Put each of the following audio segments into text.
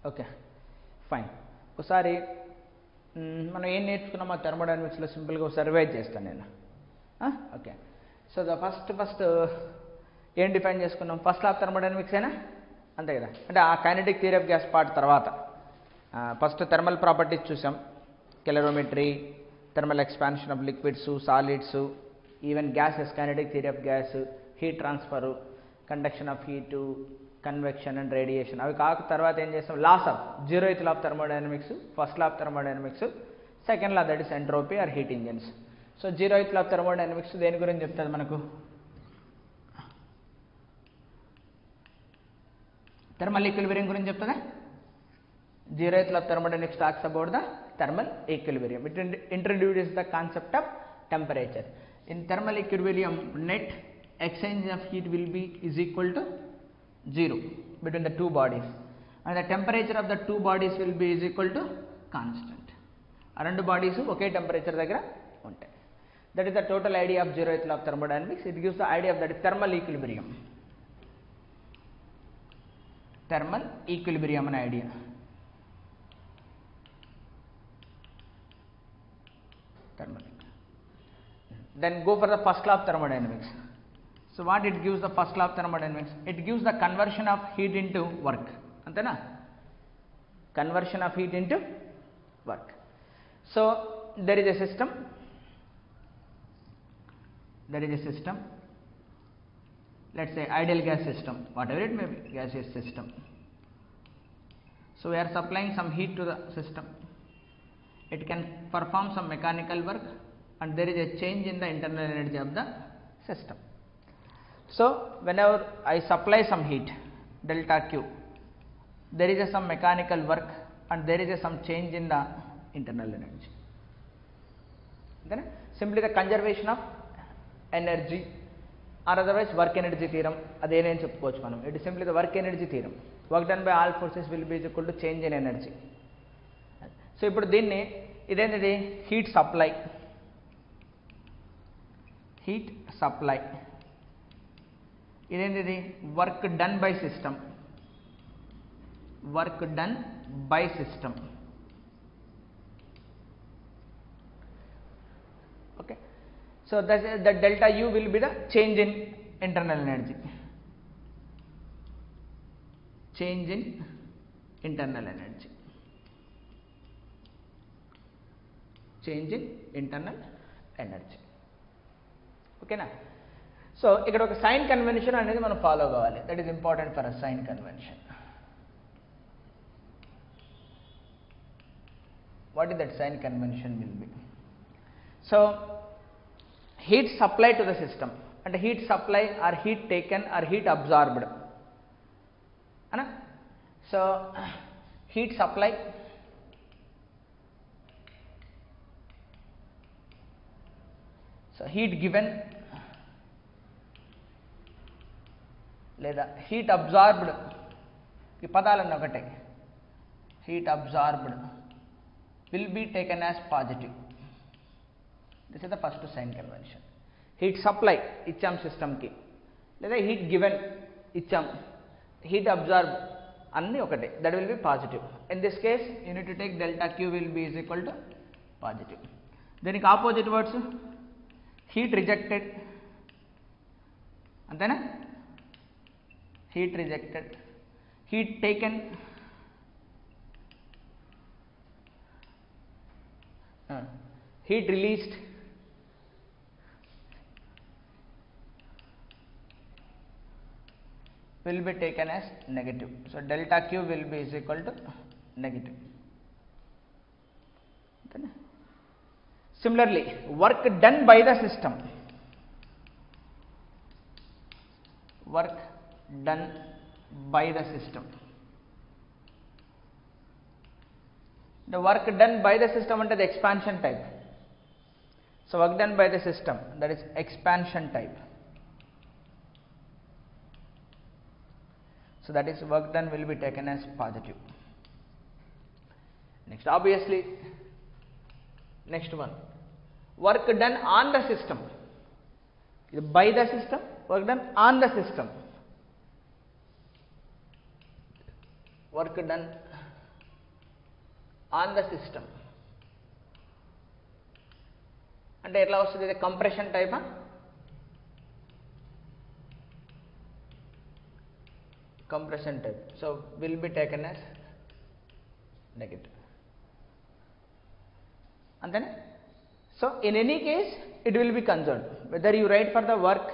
Okay fine. ఒకసారి మనం ఏం నేర్చుకున్నాం ఆ థర్మోడైనమిక్స్లో సింపుల్గా ఒకసారి రివైజ్ చేస్తాను నేను. ఓకే, సో ద ఫస్ట్ ఏం డిఫైన్ చేసుకున్నాం? ఫస్ట్ లా ఆఫ్ థర్మోడైనమిక్స్ అయినా అంతే కదా, అంటే ఆ kinetic theory of gas part తర్వాత ఫస్ట్ థర్మల్ ప్రాపర్టీస్ చూసాం, calorimetry, thermal expansion of liquids, solids, even gases, kinetic theory of gas, heat transfer, conduction of heat, convection and radiation. అవి కాక తర్వాత ఏం చేస్తాం? Laws of zeroth law of thermodynamics, first law of thermodynamics, second law that is entropy are heat engines. So zeroth law of thermodynamics దేని గురించి చెప్తుంది మనకు? Thermal equilibrium గురించి చెప్తుందా? Zeroth law of thermodynamics talks about the thermal equilibrium. It introduces the concept of temperature. In thermal equilibrium, net exchange of heat will be is equal to 0 between the two bodies, and the temperature of the two bodies will be is equal to constant. ఆ రెండు bodies ఒకే temperature దగ్గర ఉంటాయి. That is the total idea of zeroth law of thermodynamics. It gives the idea of that thermal equilibrium. Thermal equilibrium అనే idea. Then go for the first law of thermodynamics. So what it gives the first law of thermodynamics? It gives the conversion of heat into work. Antena? Conversion of heat into work. So there is a system. Let's say ideal gas system, whatever it may be, gaseous system. So we are supplying some heat to the system. It can perform some mechanical work, and there is a change in the internal energy of the system. So whenever I supply some heat, delta Q, there is some mechanical work and there is some change in the internal energy. Then simply the conservation of energy, or otherwise work energy theorem, అదేనేం చెప్పుకోవచ్చు మనం. It is simply the work energy theorem. Work done by all forces will be equal to change in energy. So ఇప్పుడు దీన్ని ఇదేంటిది? Heat supply. ఇదేంటిది? Work done by system. Okay, so the delta U will be the change in internal energy. ఓకేనా? So ఇక్కడ ఒక sign convention అనేది మనం follow కావాలి. That is important for a sign convention. What is that sign convention will be? So heat supply to the system, అంటే heat supply or heat taken or heat absorbed అనా? So heat supply, so heat given లేదా heat absorbed, ఈ పదాలన్నీ ఒకటే. Heat absorbed will be taken as positive. This is the first sign convention. Heat supply ఇచ్చాం సిస్టమ్కి, లేదా heat given ఇచ్చాం, heat absorb అన్నీ ఒకటే. That will be positive. In this case you need to take delta queue will be is equal to positive. దీనికి opposite words heat rejected, అంతేనా? Heat rejected, heat taken, heat released, will be taken as negative. So delta Q will be is equal to negative. Similarly, work done by the system, the work done by the system under the expansion type. So work done by the system, that is expansion type. So that is work done will be taken as positive. Next, obviously, next one, work done on the system. By the system, work done on the system. Work done on the system. అంటే ఎట్లా వస్తుంది, ఇది compression టైపా, compression type, so will be taken as negative. And then, so in any case it will be conserved, whether you write for the work,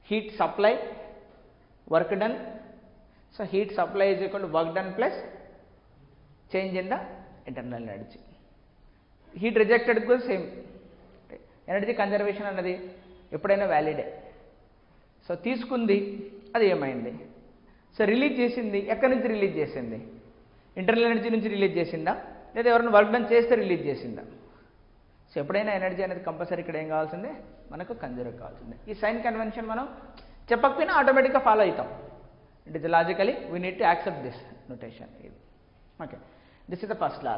heat supply, work done. So heat supply is equal to work done plus change in the internal energy. Heat rejected equals same. Energy conservation అన్నది ఎప్పుడైనా వ్యాలిడే. So తీసుకుంది అది ఏమైంది, so release చేసింది ఎక్కడి నుంచి release చేసింది, internal energy నుంచి రిలీజ్ చేసిందా లేదా ఎవరైనా వర్క్ డన్ చేస్తే రిలీజ్ చేసిందా. సో ఎప్పుడైనా ఎనర్జీ అనేది కంపల్సరీ ఇక్కడ ఏం కావాల్సిందే, మనకు కన్జర్వ్ కావాల్సిందే. ఈ సైన్ కన్వెన్షన్ మనం చెప్పకపోయినా ఆటోమేటిక్గా ఫాలో అవుతాం. It is logically we need to accept this notation. Okay, this is the first law.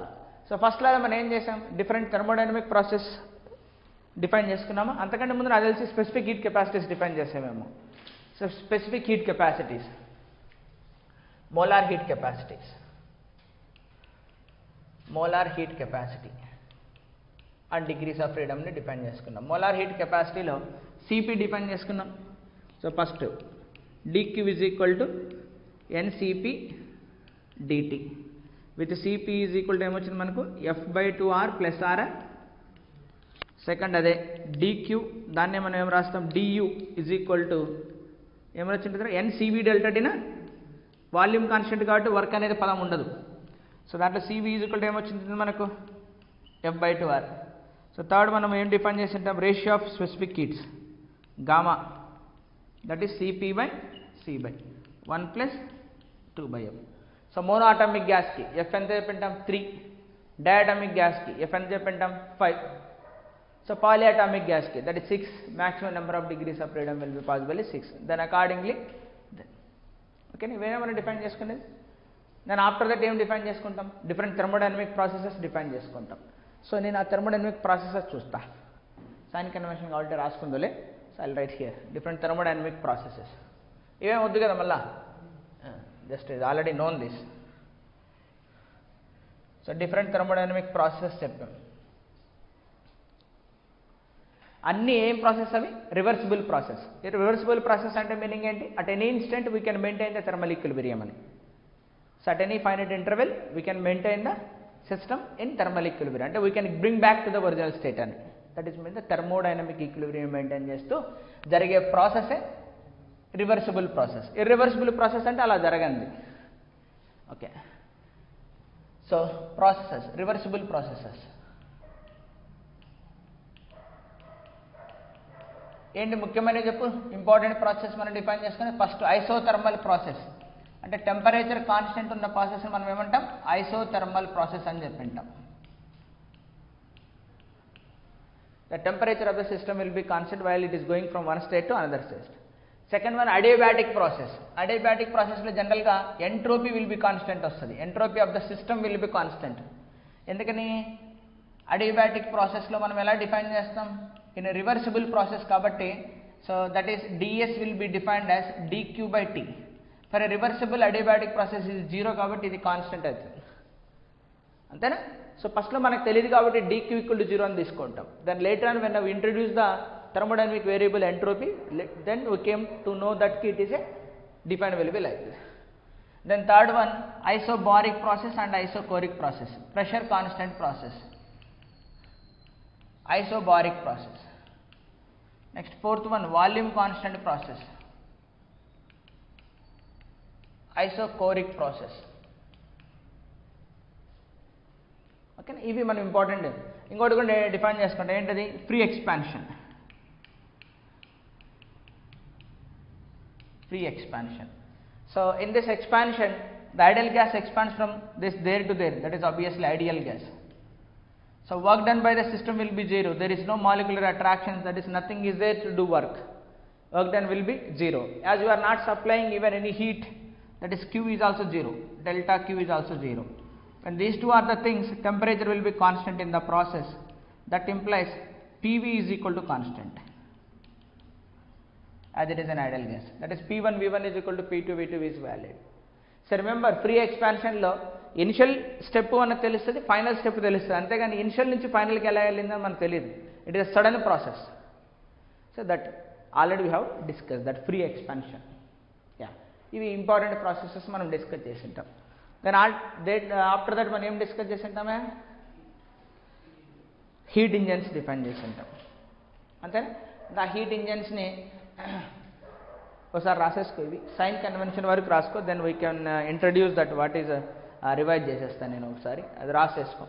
So first లాలో మనం ఏం చేసాం, డిఫరెంట్ థర్మోడైనమిక్ ప్రాసెస్ డిఫైన్ చేసుకున్నాము. అంతకంటే ముందు నాకు తెలిసి స్పెసిఫిక్ హీట్ కెపాసిటీస్ డిఫైన్ చేసామేమో. So specific heat capacities, molar heat capacities, molar heat capacity and degrees of ఫ్రీడమ్ని డిఫైన్ చేసుకున్నాం. మోలార్ హీట్ కెపాసిటీలో సిపి డిఫైన్ చేసుకున్నాం. So first dQ is equal to nCp dT with Cp is equal to ఏమొచ్చింది మనకు F/2R plus R. Second అదే dQ, దాన్నే మనం ఏం రాస్తాం, డియు ఈజ్ ఈక్వల్ టు ఏమొచ్చింది ఎన్సివి డెల్టా టీనా, వాల్యూమ్ కాన్స్టెంట్ కాబట్టి వర్క్ అనేది పదం ఉండదు. సో దాంట్లో సివి ఈజ్ ఈక్వల్ టు ఏమొచ్చింది మనకు F/2R. సో థర్డ్ మనం ఏం డిఫైన్ చేసి ఉంటాం, ratio of specific heats gamma, that is CP/C/1 ప్లస్ 2/m. సో మోనో అటామిక్ గ్యాస్కి ఎఫ్ ఎంత చెప్పింటాం 3, డయాటమిక్ గ్యాస్కి ఎఫ్ ఎంత చెప్పింటాం 5. సో పాలియాటామిక్ గ్యాస్కి that is 6, maximum number of degrees of freedom will be possible is 6. Then accordingly okay, ఇవేనా మనం డిఫైన్ చేసుకునేది. నేను ఆఫ్టర్ దట్ ఏం డిఫైన్ చేసుకుంటాం, డిఫరెంట్ థర్మోడైనమిక్ ప్రాసెసెస్ డిఫైన్ చేసుకుంటాం. సో నేను ఆ థర్మోడైనమిక్ ప్రాసెసెస్ చూస్తా, సైన్ కన్వెన్షన్ కాబట్టి రాసుకుందోలే. So I'll write here different thermodynamic processes. ఇవేం వద్దు కదా మళ్ళా, జస్ట్ ఇది already known this. So different thermodynamic processes చెప్పాం. అన్నీ ఏం ప్రాసెస్ అవి, రివర్సిబుల్ ప్రాసెస్. రివర్సిబుల్ ప్రాసెస్ అంటే మీనింగ్ ఏంటి, at any instant we can maintain the thermal equilibrium అని. So at any finite interval we can maintain the system in thermal equilibrium, అంటే we can bring back to the original state అని. That is mean the thermodynamic equilibrium maintain చేస్తూ జరిగే ప్రాసెసే reversible process. Irreversible process అంటే అలా జరగండి. Okay, so processes, reversible processes ఏంటి ముఖ్యమైన చెప్పు, ఇంపార్టెంట్ ప్రాసెస్ మనం డిఫైన్ చేసుకుని ఫస్ట్ ఐసోథర్మల్ ప్రాసెస్, అంటే టెంపరేచర్ కాన్స్టెంట్ ఉన్న ప్రాసెస్ మనం ఏమంటాం, ఐసోథర్మల్ ప్రాసెస్ అని చెప్పింటాం. The temperature of the system will be constant while it is going from one state to another state. Second one adiabatic process. Adiabatic ప్రాసెస్లో జనరల్గా entropy will be constant వస్తుంది, entropy of the system will be constant. ఎందుకని adiabatic ప్రాసెస్లో మనం ఎలా define చేస్తాం, in a reversible process kabatti, so that is ds will be defined as dq/t. For a reversible adiabatic process is 0 kabatti ఇది constant అవుతుంది, అంతేనా. So ఫస్ట్లో మనకు తెలియదు కాబట్టి dq = 0 అని తీసుకుంటాం. Then later on when we introduce the thermodynamic variable entropy, then we came to know that it is a defined variable like this. Then third one isobaric process and isochoric process, pressure constant process, isobaric process. Next fourth one volume constant process, isochoric process. Okay, ఇవి మనం important. ఇంకోటి కూడా define చేసుకుంటే ఏంటది, free expansion. Free expansion. So in this expansion the ideal gas expands from this there to there, that is obviously ideal gas. So work done by the system will be 0. There is no molecular attraction, that is nothing is there to do work. Work done will be 0. As you are not supplying even any heat, that is Q is also 0. Delta Q is also 0. When these two are the things, temperature will be constant in the process. That implies PV is equal to constant, as it is an ideal gas. That is P1 V1 is equal to P2 V2 is valid. So remember free expansion lo initial step మనకు తెలుస్తుంది, final step తెలుస్తుంది, అంతేగాని initial నుంచి ఫైనల్కి ఎలా వెళ్ళిందని మనకు తెలియదు. It is sudden process. So that already we have discuss that free expansion. Yeah, ఇవి ఇంపార్టెంట్ ప్రాసెసెస్ మనం డిస్కస్ చేసి ఉంటాం. దెన్ ఆఫ్టర్ దట్ మనం ఏం డిస్కస్ చేసి ఉంటామే, హీట్ ఇంజన్స్ డిఫైన్ చేసి ఉంటాం, అంతేనా. ఆ హీట్ ఇంజన్స్ని ఒకసారి రాసేసుకో, ఇవి సైన్ కన్వెన్షన్ వరకు రాసుకో. Then we can introduce that what is revise చేసేస్తాను నేను ఒకసారి, అది రాసేసుకో.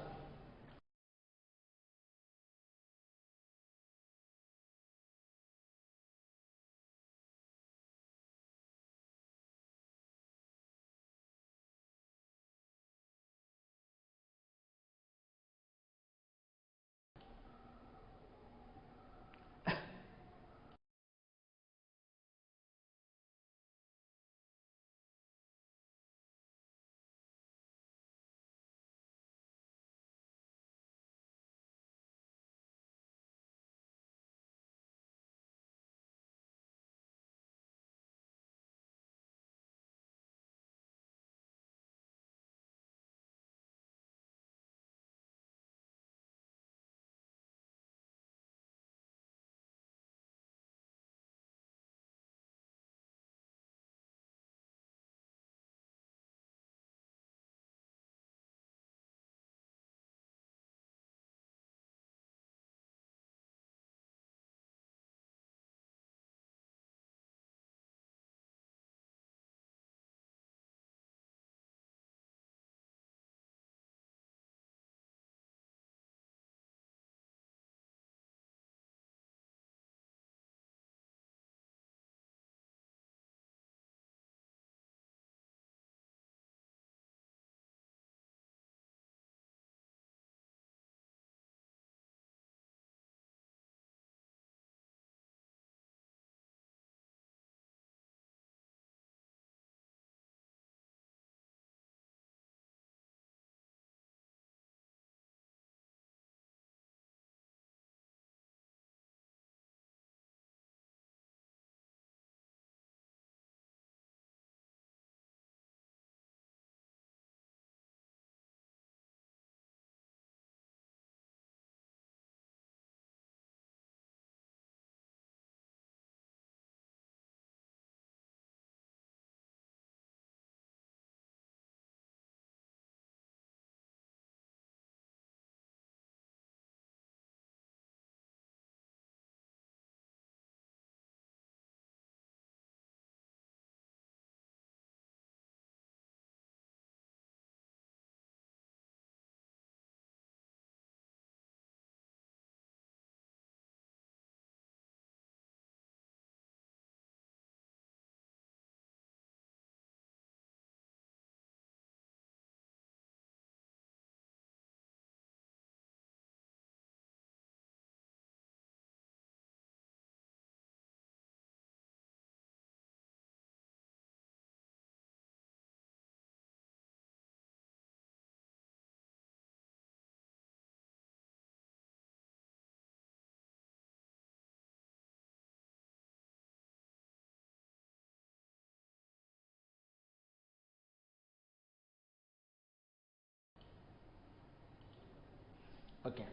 Okay,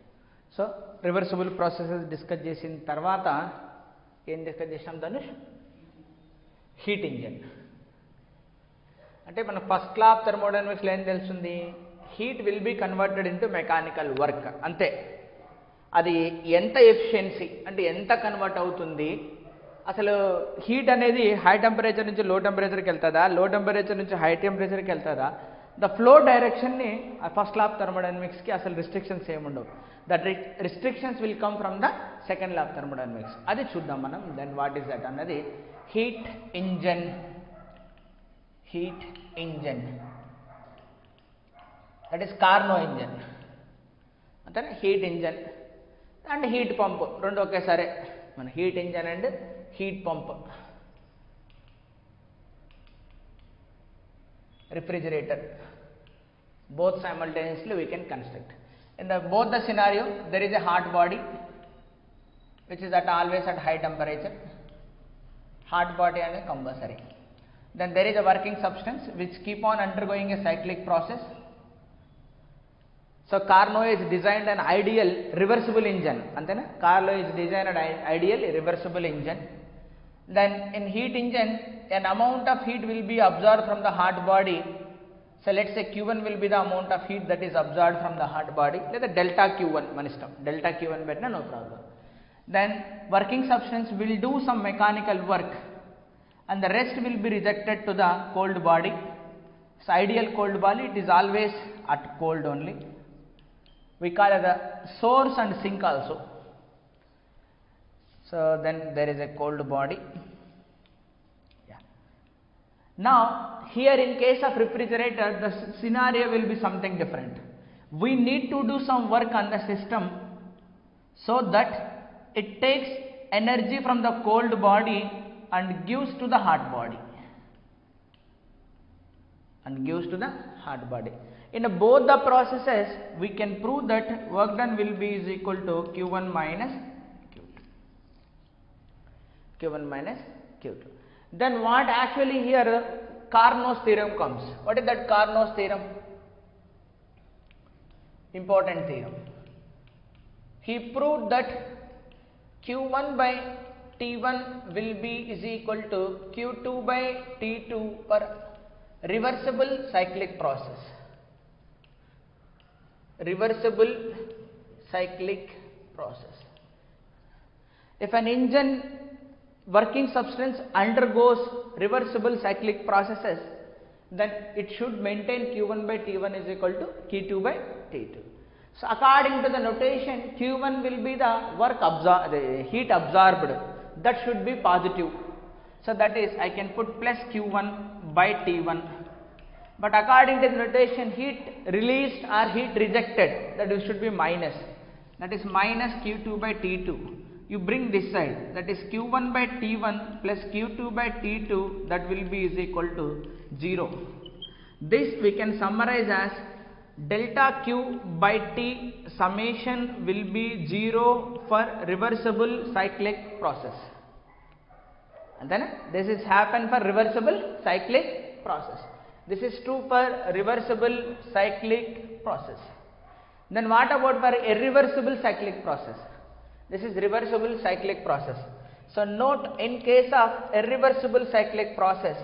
so reversible processes discuss చేసిన తర్వాత ఏం డిస్కస్ చేసాం ధనుష్? Heat engine. అంటే మన ఫస్ట్ లా ఆఫ్ థర్మోడైనమిక్స్లో ఏం తెలుస్తుంది? Heat will be converted into mechanical work, అంతే. అది ఎంత ఎఫిషియన్సీ అంటే ఎంత కన్వర్ట్ అవుతుంది, అసలు హీట్ అనేది హై టెంపరేచర్ నుంచి లో టెంపరేచర్కి వెళ్తుందా, లో టెంపరేచర్ నుంచి హై టెంపరేచర్కి వెళ్తుందా, ద ఫ్లో డైరెక్షన్ని ఫస్ట్ లా ఆఫ్ థర్మోడైనమిక్స్కి అసలు రిస్ట్రిక్షన్స్ ఏముండవు. That restrictions will come from the second law of thermodynamics. అది చూద్దాం మనం. దెన్ వాట్ ఈస్ దట్ అన్నది heat engine. Heat engine that is Carnot engine, అంతేనా. Heat engine and heat pump రెండు ఒకేసారి. మన heat engine and heat pump. refrigerator, both simultaneously we can construct. In the both the scenario there is a hot body which is at always at high temperature, hot body and a compulsory. Then there is a working substance which keep on undergoing a cyclic process So Carnot is designed an ideal reversible engine. Antena? Carnot is designed an ideal reversible engine. Then in heat engine, an amount of heat will be absorbed from the hot body. So let's say Q1 will be the amount of heat that is absorbed from the hot body. Let the delta Q1 manistam. Delta Q1 betna no problem. Then working substance will do some mechanical work and the rest will be rejected to the cold body. So ideal cold body, it is always at cold only. We call it the source and sink also. So then there is a cold body. Yeah. Now here in case of refrigerator, the scenario will be something different. We need to do some work on the system so that it takes energy from the cold body and gives to the hot body. In both the processes, we can prove that work done will be is equal to Q1 minus Q2. Then what actually here Carnot's theorem comes. What is that Carnot's theorem? Important theorem. He proved that Q1 by T1 will be is equal to Q2 by T2 per reversible cyclic process. If an engine working substance undergoes reversible cyclic processes, then it should maintain Q1 by T1 is equal to Q2 by T2. So according to the notation, Q1 will be the heat absorbed, that should be positive. So that is, I can put plus Q1 by T1. But according to the notation, heat released or heat rejected, that should be minus. That is minus Q2 by T2. You bring this side, that is Q1 by T1 plus Q2 by T2, that will be is equal to 0. This we can summarize as delta Q by T summation will be 0 for reversible cyclic process. And then this is happen for reversible cyclic process. This is true for reversible cyclic process. Then what about for irreversible cyclic process? This is reversible cyclic process. So note, in case of irreversible cyclic process,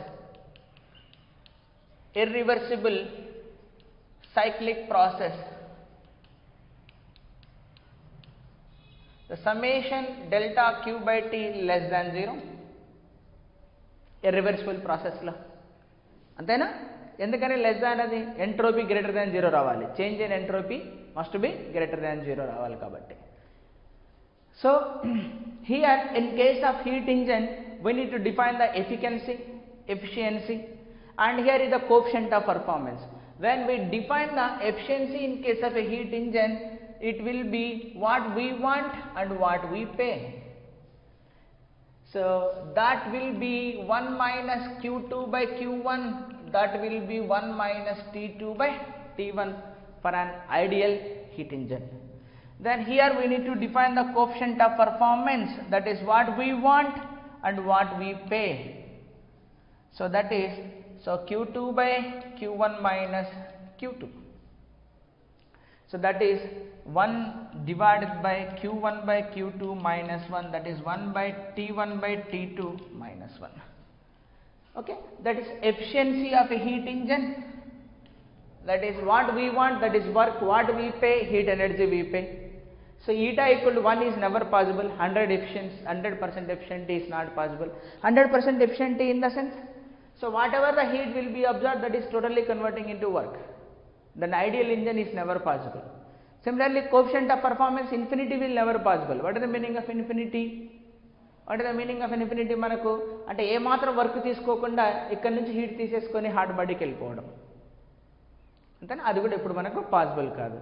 the summation delta Q by T less than 0. Irreversible process la. Antena? Endukani less than adi entropy greater than 0 ravali. Change in entropy must be greater than 0 ravali kabatti. So here in case of heat engine, we need to define the efficiency, and here is the coefficient of performance. When we define the efficiency in case of a heat engine, it will be what we want and what we pay. So that will be 1 minus Q2 by Q1, that will be 1 minus T2 by T1 for an ideal heat engine. Then here we need to define the coefficient of performance, that is what we want and what we pay. So that is, so Q2 by Q1 minus Q2. So that is 1 divided by Q1 by Q2 minus 1, that is 1 by T1 by T2 minus 1. Okay, that is efficiency of a heat engine. That is what we want, that is work, what we pay, heat energy we pay. So eta equal to 1 is never possible. 100% efficiency is not possible. 100% efficiency in the sense, so whatever the heat will be absorbed, that is totally converting into work. Then ideal engine is never possible. Similarly, coefficient of performance, infinity will never possible. What is the meaning of infinity? మనకు అంటే ఏ మాత్రం work తీసుకోకుండా ఇక్కడ నుంచి heat తీసేసుకొని hot బాడీకి వెళ్ళిపోవడం, అంతేనా? అది కూడా ఇప్పుడు మనకు పాసిబుల్ కాదు.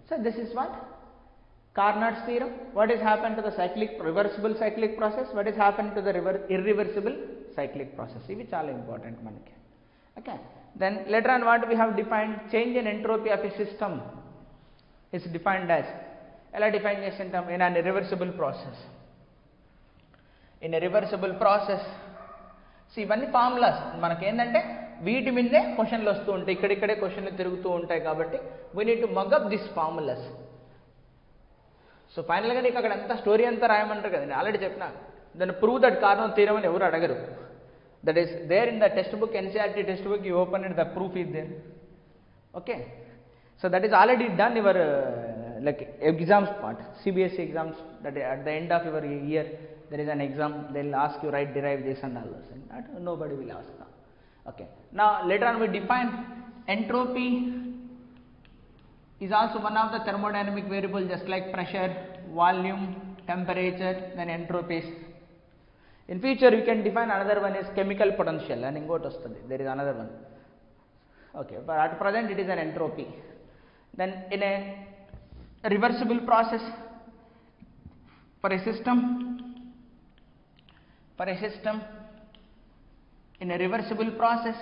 So this is what Carnot's theorem. What is happened to the reversible cyclic process? What is happened to the irreversible cyclic process? Ivi chala important manaki. Okay. Then later on what we have defined, change in entropy of a system is defined as, ela define chesintam in an irreversible process. In a reversible process, see ivanni formulas manaki endante వీటి మీదే క్వశ్చన్లు వస్తూ ఉంటాయి, ఇక్కడిక్కడే క్వశ్చన్లు తిరుగుతూ ఉంటాయి. కాబట్టి we need to mug up this formulas. So ఫైనల్గా నీకు అక్కడ అంతా స్టోరీ అంతా రాయమంటారు కదా, నేను ఆల్రెడీ చెప్పిన. దాన్ని ప్రూవ్ దట్ కార్నోట్ థియరమ్ అని ఎవరు అడగరు. That is there in the text book, NCERT text book. You open it, the proof is there. Okay, so that is already done your like exams part, CBSE exams, that at the end of your year there is an exam, they will ask you write, derive this and all those, and that nobody will ask now. Okay, now later on we define entropy is also one of the thermodynamic variable, just like pressure, volume, temperature, then entropies. In future we can define another one is chemical potential, and ingot vastadi, there is another one. Okay, but at present it is an entropy. Then in a reversible process, for a system in a reversible process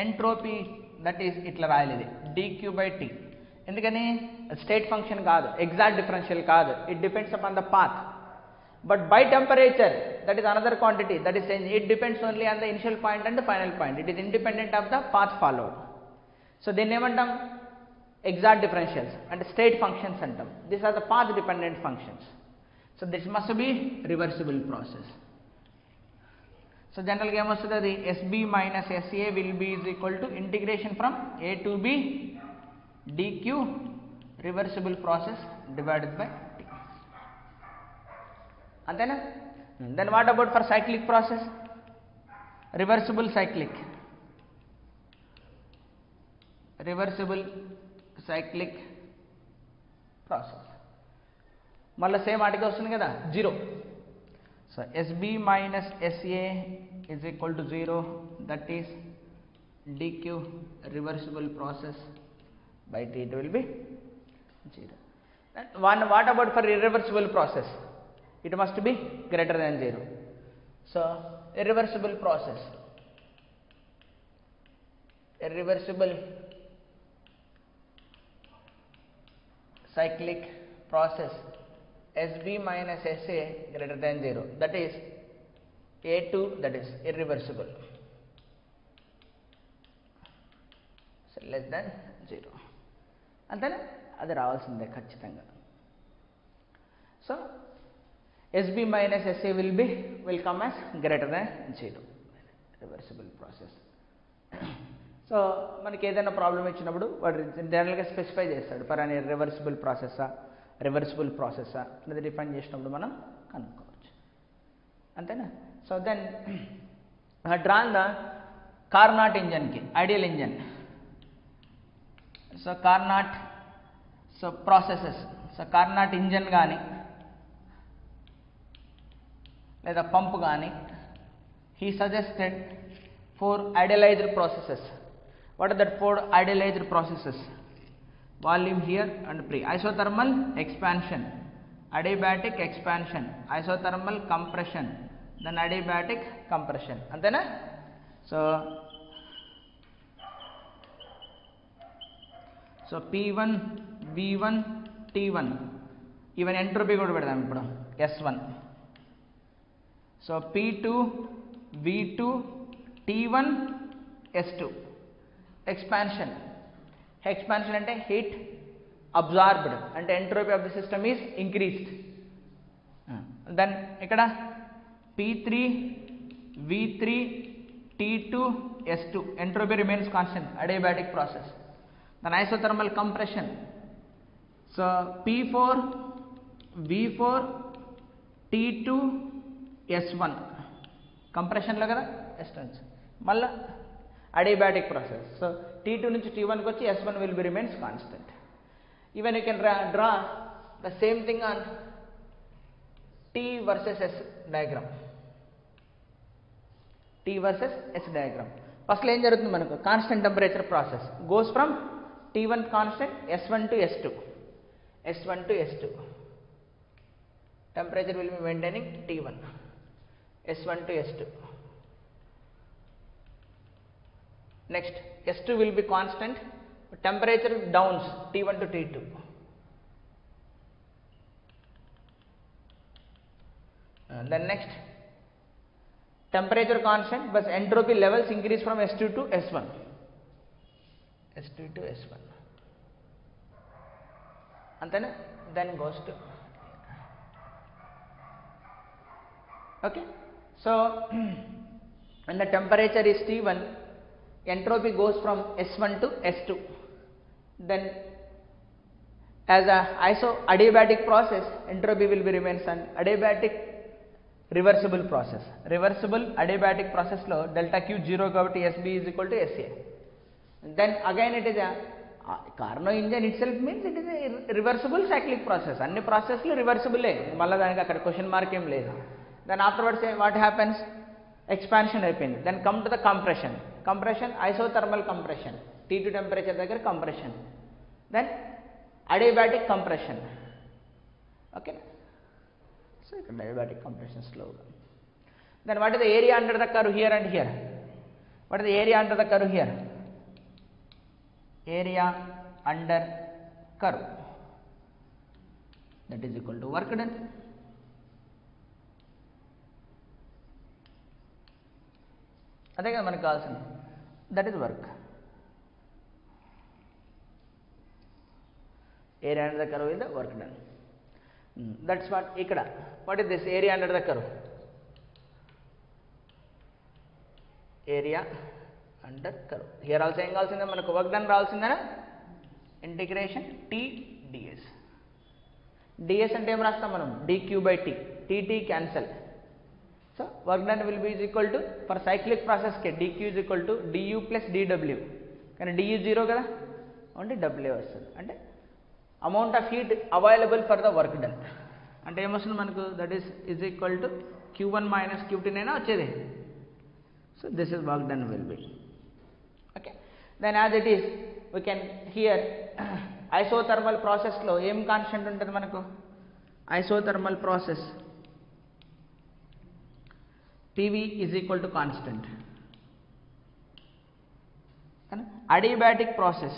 entropy, that is ఇట్లా రాయలేదు dq/t. ఎందుకని state function కాదు, exact differential కాదు, it depends upon the path. But by temperature, that is another quantity, that is it depends only on the initial point and the final point. It is independent of the path followed. So then ఏమంటాం, exact differentials and state functions అంటాం. These are the path dependent functions. So this must be reversible process. So general గా ఏమొస్తుంది, అది SB minus SA will be is equal to integration from A to B dq reversible process divided by T. అంతేనా? Then what about for cyclic process? Reversible cyclic process. మళ్ళీ same ఆటికి వస్తుంది కదా, 0. So SB minus SA is equal to 0, that is dq reversible process by T, it will be 0. And what about for irreversible process? It must be greater than 0. So irreversible process, irreversible cyclic process, SB minus SA greater than 0, that is A2, that is irreversible, so less than 0. అంతేనా? అది రావాల్సిందే ఖచ్చితంగా. So SB minus SA will come as greater than 0, reversible process. So మనకి ఏదైనా problem ఇచ్చినప్పుడు వాడు జనరల్గా specify చేస్తాడు, ఫర్ అని రివర్సిబుల్ ప్రాసెస్సా రివర్సిబుల్ ప్రాసెస్సా అనేది డిఫైన్ చేసినప్పుడు మనం కనుక్కోవచ్చు. అంతేనా? So then drawn the Carnot ఇంజన్కి ideal engine. So Carnot, so processes, so Carnot engine కానీ లేదా పంప్ కానీ, he suggested 4 idealized processes. What are that 4 idealized processes? Volume here and pre. Isothermal expansion, adiabatic expansion, isothermal compression, then adiabatic compression. అంతేనా? So P1, V1, T1, even entropy కూడా పెడదాం ఇప్పుడు, S1. So P2, V2, T1, S2. Expansion అంటే heat absorbed, అంటే entropy of the system is increased. Then ఇక్కడ P3, V3, T2, S2, entropy remains constant, adiabatic process. Then isothermal compression, so P4, V4, T2, S1, compression లో కదా S1, మళ్ళా adiabatic process. So T2 నుంచి T1 కి వచ్చి S1 will be remains constant. Even you can draw the same thing on T versus S diagram. T versus S diagram. ఫస్ట్లో ఏం జరుగుతుంది మనకు, constant temperature process goes from T1 constant S1 to S2, S1 to S2. Temperature will be maintaining T1, S1 to S2. Next S2 will be constant, temperature downs T1 to T2. then next temperature constant but entropy levels increase from S2 to S1, S2 to S1 antena, then goes to okay. So when the temperature is T1, entropy goes from S1 to S2, then as a adiabatic process entropy will be remains an adiabatic reversible process. Reversible adiabatic process lo delta Q 0 kabatti SB is equal to SA. Then again it is a Carnot engine itself means it is a reversible cyclic process. Anni process lu reversible malla daniki akkada question mark em ledhu. Then afterwards what happens, expansion అయిపోయింది. Then come to the compression. Compression isothermal compression, T2 temperature దగ్గర compression, then adiabatic compression. Okay, so adiabatic compression slowly. Then what is the area under the curve here and here? What is the area under the curve here? Area under curve, that is equal to work done. అదే కదా మనకు కావాల్సింది, that is work. Area under the curve is the work done. That's what ఇక్కడ. What is this area under the curve? Area under curve. Here also ఏం కావాల్సిందే మనకు? Work done రావాల్సిందేనా? Integration T dS. DS అంటే ఏం రాస్తాం మనం? dq by t. T cancel. So work done will be is equal to, for cyclic process ke dq is equal to du plus dw. కానీ du 0 కదా, only w వస్తుంది. అంటే amount of heat available for the work done అంటే ఏమొస్తుంది మనకు? That is equal to q1 minus q2 అయినా వచ్చేది. So this is work done will be. Okay, then as it is we can hear isothermal ప్రాసెస్లో ఏం constant ఉంటుంది మనకు? Isothermal process PV is equal to constant. Adiabatic process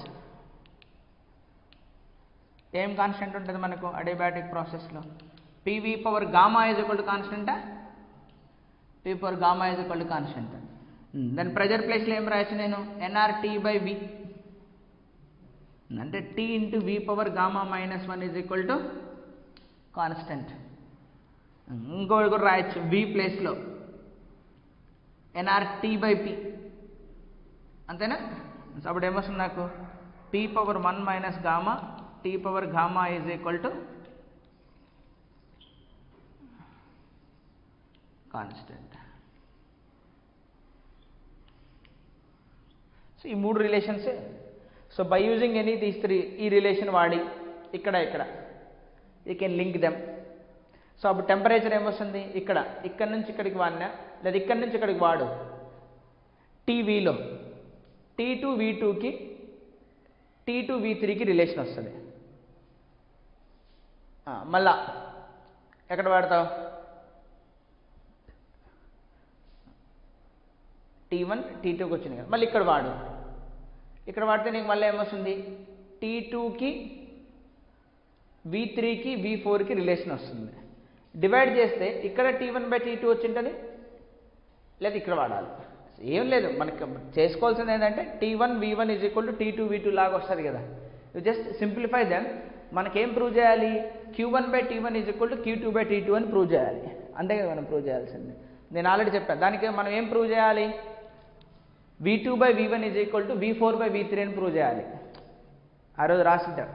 ఏం constant ఉంటుంది మనకు? Adiabatic ప్రాసెస్లో PV power gamma is equal to constant. P power gamma is equal to constant. దాని pressure ప్లేస్లో ఏం రాయొచ్చు నేను? nRT by V, అంటే T into V power gamma minus 1 is equal to constant. ఇంకోటి కూడా రాయొచ్చు V ప్లేస్లో nRT by P, అంతేనా? అప్పుడు ఏమొస్తుంది నాకు? P power 1 minus gamma T power gamma is equal to constant. So ఈ మూడు relations. So by using any these three, ఈ రిలేషన్ వాడి ఇక్కడ you can link them. So అప్పుడు టెంపరేచర్ ఏమొస్తుంది? ఇక్కడ నుంచి ఇక్కడికి వాడినా, లేదా ఇక్కడ నుంచి ఇక్కడికి వాడు టీవీలో T2 V2కి T2 V3కి రిలేషన్ వస్తుంది. మళ్ళా ఎక్కడ వాడతావు? T1 T2కి వచ్చింది కదా, మళ్ళీ ఇక్కడ వాడు. ఇక్కడ వాడితే నీకు మళ్ళీ ఏమొస్తుంది? T2కి V3కి V4కి రిలేషన్ వస్తుంది. డివైడ్ చేస్తే ఇక్కడ T1 by T2 వచ్చింటుంది, లేదా ఇక్కడ వాడాలి. ఏం లేదు, మనకి చేసుకోవాల్సింది ఏంటంటే T1 V1 is equal to T2 V2 లాగా వస్తుంది కదా. You just simplify them. మనకేం ప్రూవ్ చేయాలి? Q1 by T1 is equal to Q2 by T2 అని ప్రూవ్ చేయాలి. అంతే కదా మనం ప్రూవ్ చేయాల్సింది. నేను ఆల్రెడీ చెప్పాను. దానికి మనం ఏం ప్రూవ్ చేయాలి? V2 by V1 is equal to V4 by V3 అని ప్రూవ్ చేయాలి. ఆ రోజు రాసింటారు.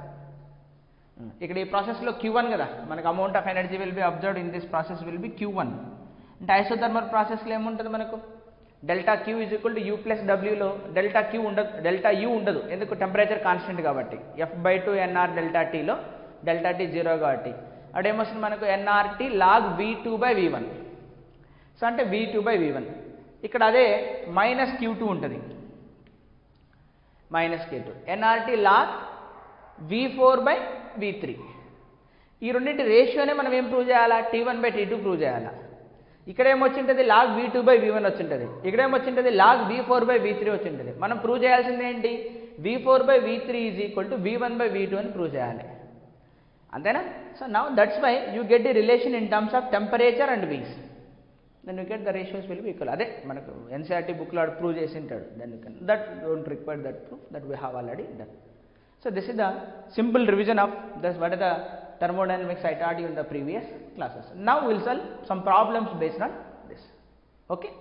ఇక్కడ ఈ ప్రాసెస్లో Q1 కదా, మనకు amount of energy will be absorbed in this process will be Q1. అంటే ఐసోథర్మల్ ప్రాసెస్లో ఏముంటుంది మనకు? Delta Q is equal to U plus Wలో డెల్టా U ఉండదు. ఎందుకు? టెంపరేచర్ కాన్స్టెంట్ కాబట్టి. F/2 nR డెల్టా Tలో డెల్టా T 0 కాబట్టి అదేమొస్తుంది మనకు? nRT log V2 by V1. So అంటే V2 by V1. ఇక్కడ అదే మైనస్ Q2 ఉంటుంది, minus Q2. nRT log V4 by V3. ఈ రెండింటి రేషియోనే మనం ఏం ప్రూవ్ చేయాలా? T1 by T2 ప్రూవ్ చేయాలా. ఇక్కడ ఏమొచ్చింటుంది? Log V2 by V1 వచ్చింటుంది. ఇక్కడ ఏమొచ్చింటుంది? Log V4 by V3 వచ్చింటుంది. మనం ప్రూవ్ చేయాల్సింది ఏంటి? V4 by V3 is equal to V1 by V2 అని ప్రూవ్ చేయాలి. అంతేనా? So now that's why you get the relation in terms of temperature and wings, then you get the ratios will be equal. అదే మనకు NCERT బుక్లో ఆడు prove చేసి ఉంటాడు, then you can that don't require that proof, that we have already done. So this is the simple revision of this, what is the thermodynamics I taught you in the previous classes. Now we will solve some problems based on this. Okay.